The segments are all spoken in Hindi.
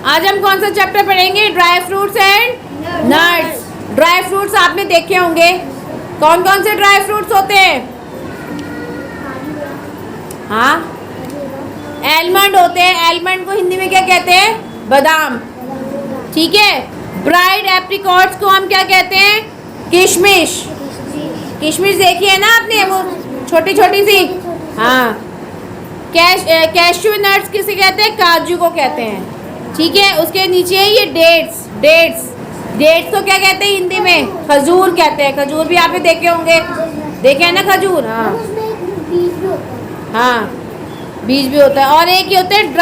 आज हम कौन सा चैप्टर पढ़ेंगे? Dry fruits and nuts. Dry fruits आपने देखे होंगे। कौन कौन से ड्राई फ्रूट्स होते हैं? हाँ, एलमंड होते हैं। एलमंड को हिंदी में क्या कहते हैं? बादाम। ठीक है। ब्राइड एप्रिकॉट्स को हम क्या कहते हैं? किशमिश। किशमिश देखी है ना आपने, वो छोटी छोटी सी। हाँ। कैश्यू नट्स किसे कहते हैं? काजू को कहते हैं। ठीक है। उसके नीचे है ये डेट्स। डेट्स को क्या कहते हैं हिंदी में? खजूर कहते हैं। खजूर भी आपने देखे होंगे, देखे हैं ना खजूर? हाँ हाँ, बीज भी होता है। और एक ये होते हैं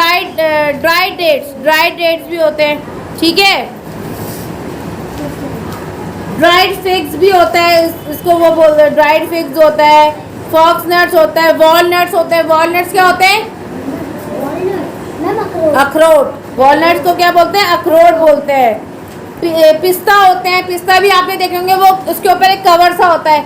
ड्राइड डेट्स भी होते हैं। ठीक है। ड्राइड फिग्स भी होता है, इसको वो बोलते हैं ड्राइड फिग्स होता है। फॉक्स नट्स होता है। वॉलनट्स होते हैं। वॉलनट्स क्या होते हैं? अखरोट। वॉलनट्स को क्या बोलते हैं? अखरोट बोलते हैं। पिस्ता होते हैं। पिस्ता भी आपने देखे होंगे, वो उसके ऊपर एक कवर सा होता है,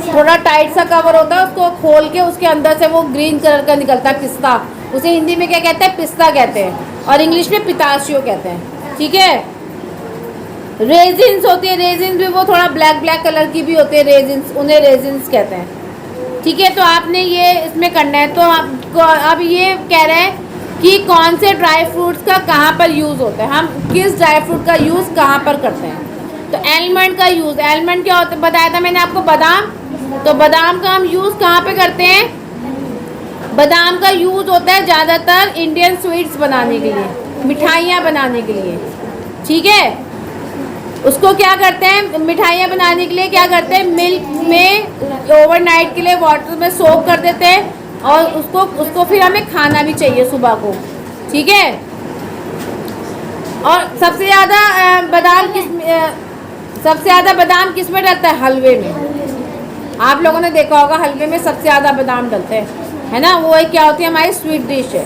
थोड़ा टाइट सा कवर होता है, उसको खोल के उसके अंदर से वो ग्रीन कलर का निकलता है पिस्ता। उसे हिंदी में क्या कहते हैं? पिस्ता कहते हैं, और इंग्लिश में पिताशियो कहते हैं। ठीक है। रेजिन्स होती है। रेजिन्स भी वो थोड़ा ब्लैक कलर की भी होती है। रेजिन्स, उन्हें रेजिन्स कहते हैं। ठीक है। तो आपने ये इसमें करना है। तो आपको अब ये कह रहे हैं कि कौन से ड्राई फ्रूट्स का कहाँ पर यूज़ होता है, हम किस ड्राई फ्रूट का यूज़ कहाँ पर करते हैं। तो एलमंड का यूज़, एलमंड क्या होता है बताया था मैंने आपको? बादाम। तो बादाम का हम यूज़ कहाँ पे करते हैं? बादाम का यूज़ होता है ज़्यादातर इंडियन स्वीट्स बनाने के लिए, मिठाइयाँ बनाने के लिए। ठीक है। उसको क्या करते हैं? मिठाइयाँ बनाने के लिए क्या करते हैं? मिल्क में ओवरनाइट के लिए वाटर में सोक कर देते हैं, और उसको फिर हमें खाना भी चाहिए सुबह को। ठीक है। और सबसे ज़्यादा बादाम किस में डलता है? हलवे में। आप लोगों ने देखा होगा हलवे में सबसे ज़्यादा बादाम डलते हैं, है ना? वो एक क्या होती है? हमारी स्वीट डिश है,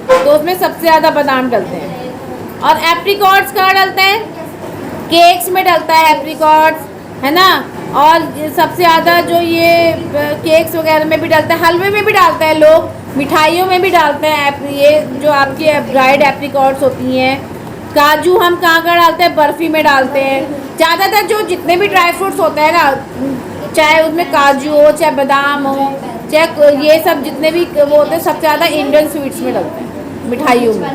तो उसमें सबसे ज़्यादा बादाम डलते हैं। और एप्रिकॉट्स कहाँ डलते हैं? केक्स में डलता है एप्रिकॉट्स, है ना? और सबसे ज़्यादा जो ये केक्स वगैरह में भी डलता है, हलवे में भी डालते हैं लोग, मिठाइयों में भी डालते हैं। ये जो आपकी ड्राइड एप्रिकॉट्स होती हैं। काजू हम कहाँ डालते हैं? बर्फ़ी में डालते हैं। ज़्यादातर जो जितने भी ड्राई फ्रूट्स होते हैं ना, चाहे उसमें काजू हो, चाहे बादाम हो, चाहे ये सब जितने भी वो होते हैं, सबसे ज़्यादा इंडियन स्वीट्स में डलते हैं, मिठाइयों में,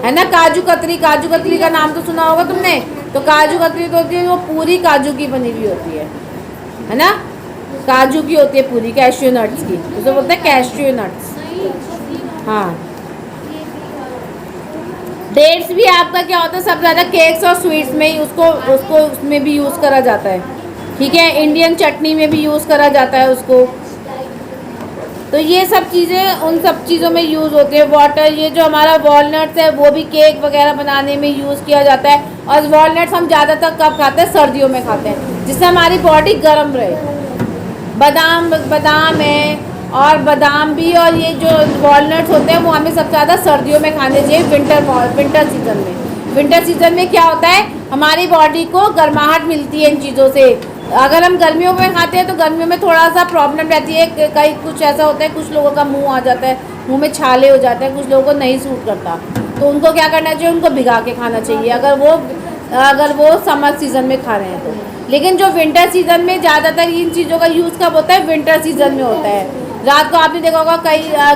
है ना? काजू कतली का नाम तो सुना होगा तुमने। तो काजू कतली तो होती है वो पूरी काजू की बनी हुई होती है ना? काजू की होती है पूरी, कैश्यू नट्स की, उसे बोलते हैं कैश्यू नट्स। हाँ। डेट्स भी आपका क्या होता है? सब ज़्यादा केक्स और स्वीट्स में ही उसको उसमें भी यूज़ करा जाता है। ठीक है। इंडियन चटनी में भी यूज़ करा जाता है उसको। तो ये सब चीज़ें उन सब चीज़ों में यूज़ होते हैं। वाटर, ये जो हमारा वॉलनट्स है वो भी केक वगैरह बनाने में यूज़ किया जाता है। और वॉलनट्स हम ज़्यादातर कब खाते हैं? सर्दियों में खाते हैं, जिससे हमारी बॉडी गर्म रहे। बादाम है, और बादाम भी, और ये जो वॉलनट्स होते हैं वो हमें सबसे ज़्यादा सर्दियों में खाने चाहिए, विंटर सीजन में। विंटर सीजन में क्या होता है? हमारी बॉडी को गर्माहट मिलती है इन चीज़ों से। अगर हम गर्मियों में खाते हैं तो गर्मियों में थोड़ा सा प्रॉब्लम रहती है, कई कुछ ऐसा होता है, कुछ लोगों का मुंह आ जाता है, मुंह में छाले हो जाते हैं, कुछ लोगों को नहीं सूट करता, तो उनको क्या करना चाहिए? उनको भिगा के खाना चाहिए, अगर वो समर सीज़न में खा रहे हैं तो। लेकिन जो विंटर सीज़न में ज़्यादातर इन चीज़ों का यूज़ कब होता है? विंटर सीज़न में होता है। रात को आपने देखा होगा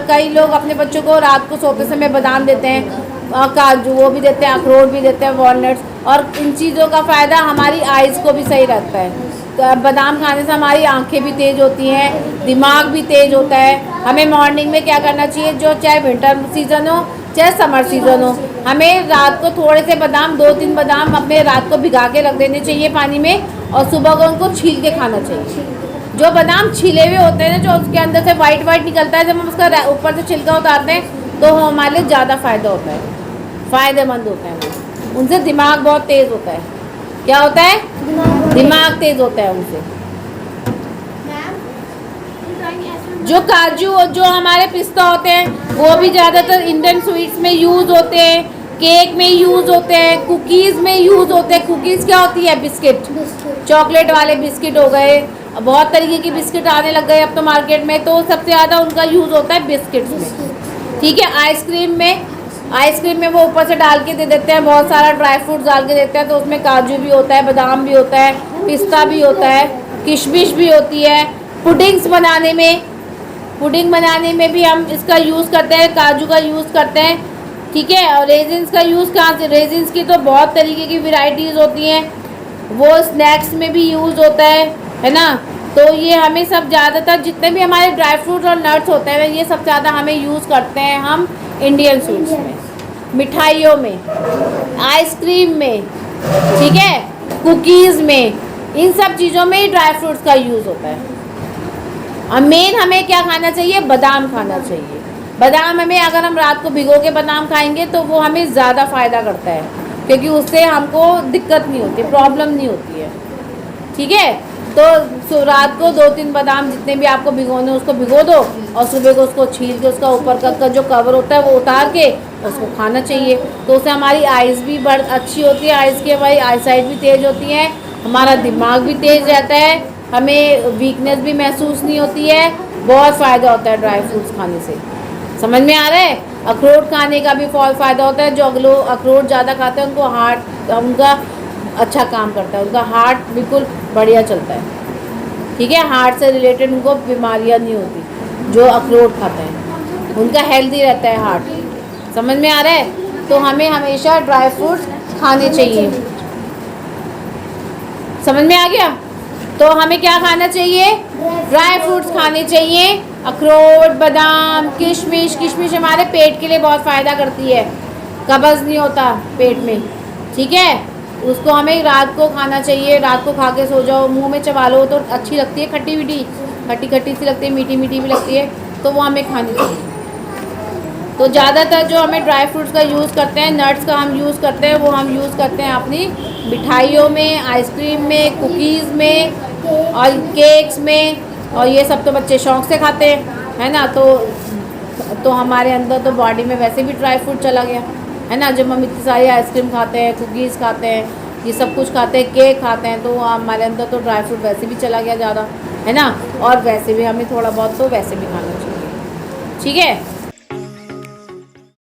कई लोग अपने बच्चों को रात को सोते समय बादाम देते हैं, काजू वो भी देते हैं, अखरोट भी देते हैं, वॉलनट्स। और इन चीज़ों का फ़ायदा हमारी आइज़ को भी सही रखता है। तो बादाम खाने से हमारी आंखें भी तेज़ होती हैं, दिमाग भी तेज़ होता है। हमें मॉर्निंग में क्या करना चाहिए? जो चाहे विंटर सीज़न हो चाहे समर सीज़न हो, हमें रात को थोड़े से बादाम, 2-3 बादाम अपने रात को भिगा के रख देने चाहिए पानी में, और सुबह को उनको छील के खाना चाहिए। जो बादाम छिले हुए होते हैं ना, जो उसके अंदर से वाइट निकलता है, जब हम उसका ऊपर से छिलका उतारते हैं तो हमारे लिए ज़्यादा फ़ायदा होता है, फ़ायदेमंद होता है वो। उनसे दिमाग बहुत तेज़ होता है। क्या होता है? दिमाग तेज़ होता है उनसे। जो काजू और जो हमारे पिस्ता होते हैं वो भी ज़्यादातर इंडियन स्वीट्स में यूज़ होते हैं, केक में यूज़ होते हैं, कुकीज़ में यूज़ होते हैं। कुकीज़ क्या होती है? बिस्किट, चॉकलेट वाले बिस्किट हो गए, बहुत तरीके की बिस्किट आने लग गए अब तो मार्केट में, तो सबसे ज़्यादा उनका यूज़ होता है बिस्किट्स में। ठीक है। आइसक्रीम में आइसक्रीम में वो ऊपर से डाल के दे देते हैं, बहुत सारा ड्राई फ्रूट्स डाल के देते हैं, तो उसमें काजू भी होता है, बादाम भी होता है, पिस्ता भी होता है, किशमिश भी होती है। पुडिंग बनाने में भी हम इसका यूज़ करते हैं, काजू का यूज़ करते हैं, ठीक है। और रेजिन्स का यूज़ कहाँ से, रेजिन्स की तो बहुत तरीके की वेराइटीज़ होती हैं, वो स्नैक्स में भी यूज़ होता है ना। तो ये हमें सब ज़्यादातर जितने भी हमारे ड्राई फ्रूट्स और नट्स होते हैं ना, ये सब ज़्यादा हमें यूज़ करते हैं हम इंडियन स्वीट्स में, मिठाइयों में, आइसक्रीम में, ठीक है, कुकीज़ में, इन सब चीज़ों में ही ड्राई फ्रूट्स का यूज़ होता है। और मेन हमें क्या खाना चाहिए, बादाम खाना चाहिए। बादाम हमें, अगर हम रात को भिगो के बादाम खाएंगे तो वो हमें ज़्यादा फ़ायदा करता है, क्योंकि उससे हमको दिक्कत नहीं होती, प्रॉब्लम नहीं होती है, ठीक है। तो रात को 2-3 बादाम जितने भी आपको भिगोने उसको भिगो दो, और सुबह को उसको छील के उसका ऊपर का जो कवर होता है वो उतार के उसको खाना चाहिए। तो उससे हमारी आइज़ भी अच्छी होती है, आइज़ की हमारी आई साइट भी तेज़ होती है, हमारा दिमाग भी तेज़ रहता है, हमें वीकनेस भी महसूस नहीं होती है। बहुत फ़ायदा होता है ड्राई फ्रूट्स खाने से, समझ में आ रहा है। अखरोट खाने का भी बहुत फ़ायदा होता है। जो लोग अखरोट ज़्यादा खाते हैं उनको हार्ट, उनका अच्छा काम करता है, उनका हार्ट बिल्कुल बढ़िया चलता है, ठीक है। हार्ट से रिलेटेड उनको बीमारियां नहीं होती जो अखरोट खाते हैं, उनका हेल्दी रहता है हार्ट, समझ में आ रहा है। तो हमें हमेशा ड्राई फ्रूट्स खाने चाहिए, समझ में आ गया। तो हमें क्या खाना चाहिए, ड्राई फ्रूट्स खाने चाहिए, अखरोट, बादाम, किशमिश। किशमिश हमारे पेट के लिए बहुत फ़ायदा करती है, कब्ज़ नहीं होता पेट में, ठीक है। उसको हमें रात को खाना चाहिए, रात को खा के सो जाओ, मुंह में चबा लो तो अच्छी लगती है, खट्टी मीठी, खट्टी खट्टी सी लगती है, मीठी मीठी भी लगती है, तो वो हमें खानी चाहिए। तो ज़्यादातर जो हमें ड्राई फ्रूट्स का यूज़ करते हैं, नट्स का हम यूज़ करते हैं, वो हम यूज़ करते हैं अपनी मिठाइयों में, आइसक्रीम में, कुकीज़ में और केक्स में, और ये सब तो बच्चे शौक़ से खाते हैं, है ना। तो हमारे अंदर तो बॉडी में वैसे भी ड्राई फ्रूट चला गया, है ना। जब हम इतनी सारी आइसक्रीम खाते हैं, कुकीज़ खाते हैं, ये सब कुछ खाते हैं, केक खाते हैं, तो हमारे अंदर तो ड्राई फ्रूट वैसे भी चला गया ज़्यादा, है ना। और वैसे भी हमें थोड़ा बहुत तो वैसे भी खाना चाहिए, ठीक है।